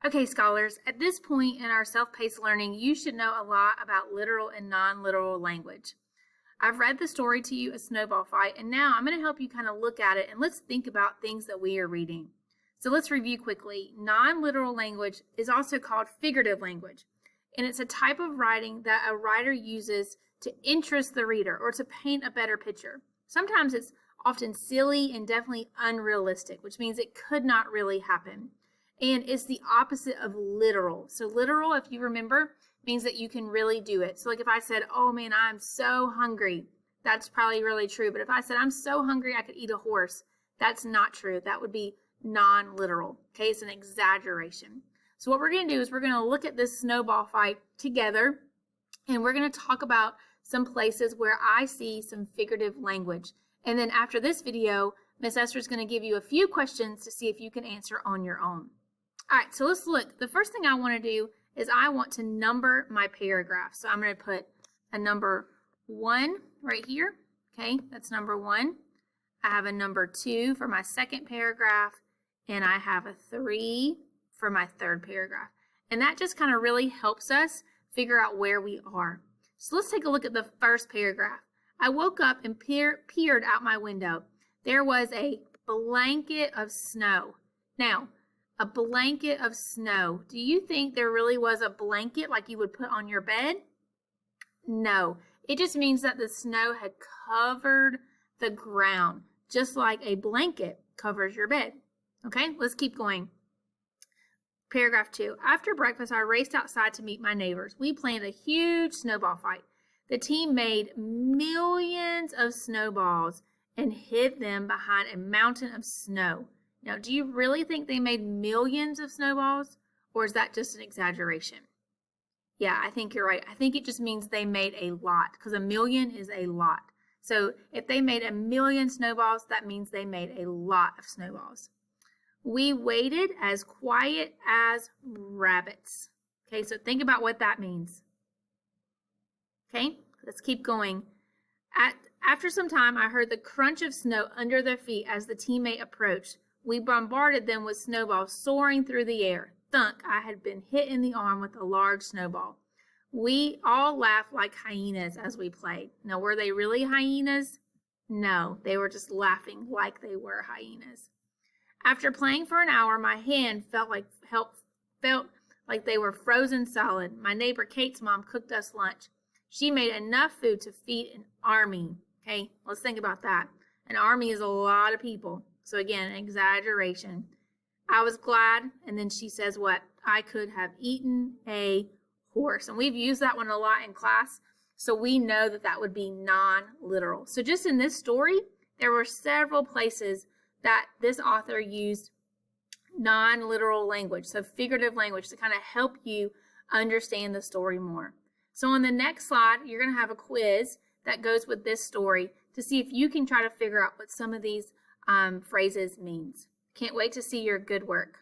Okay, scholars, at this point in our self-paced learning, you should know a lot about literal and non-literal language. I've read the story to you, A Snowball Fight, and now I'm going to help you kind of look at it and let's think about things that we are reading. So let's review quickly. Non-literal language is also called figurative language, and it's a type of writing that a writer uses to interest the reader or to paint a better picture. Sometimes it's often silly and definitely unrealistic, which means it could not really happen. And it's the opposite of literal. So literal, if you remember, means that you can really do it. So like if I said, oh man, I'm so hungry, that's probably really true. But if I said, I'm so hungry I could eat a horse, that's not true. That would be non-literal. Okay, it's an exaggeration. So what we're going to do is we're going to look at this snowball fight together, and we're going to talk about some places where I see some figurative language. And then after this video, Miss Esther is going to give you a few questions to see if you can answer on your own. All right, so let's look. The first thing I want to do is I want to number my paragraph. So I'm going to put a number 1 right here. Okay, that's number 1. I have a number 2 for my second paragraph, and I have a 3 for my third paragraph. And that just kind of really helps us figure out where we are. So let's take a look at the first paragraph. I woke up and peered out my window. There was a blanket of snow. Now, a blanket of snow. Do you think there really was a blanket like you would put on your bed? No. It just means that the snow had covered the ground, just like a blanket covers your bed. Okay, let's keep going. Paragraph 2. After breakfast, I raced outside to meet my neighbors. We planned a huge snowball fight. The team made millions of snowballs and hid them behind a mountain of snow. Now, do you really think they made millions of snowballs, or is that just an exaggeration? Yeah, I think you're right. I think it just means they made a lot, because a million is a lot. So if they made a million snowballs, that means they made a lot of snowballs. We waited as quiet as rabbits. Okay, so think about what that means. Okay, let's keep going. After some time, I heard the crunch of snow under their feet as the teammate approached. We bombarded them with snowballs soaring through the air. Thunk, I had been hit in the arm with a large snowball. We all laughed like hyenas as we played. Now, were they really hyenas? No, they were just laughing like they were hyenas. After playing for an hour, my hand felt like they were frozen solid. My neighbor Kate's mom cooked us lunch. She made enough food to feed an army. Okay, let's think about that. An army is a lot of people. So again, an exaggeration. I was glad, and then she says what? I could have eaten a horse. And we've used that one a lot in class, so we know that that would be non-literal. So just in this story, there were several places that this author used non-literal language, so figurative language, to kind of help you understand the story more. So on the next slide, you're going to have a quiz that goes with this story to see if you can try to figure out what some of these phrases means. Can't wait to see your good work.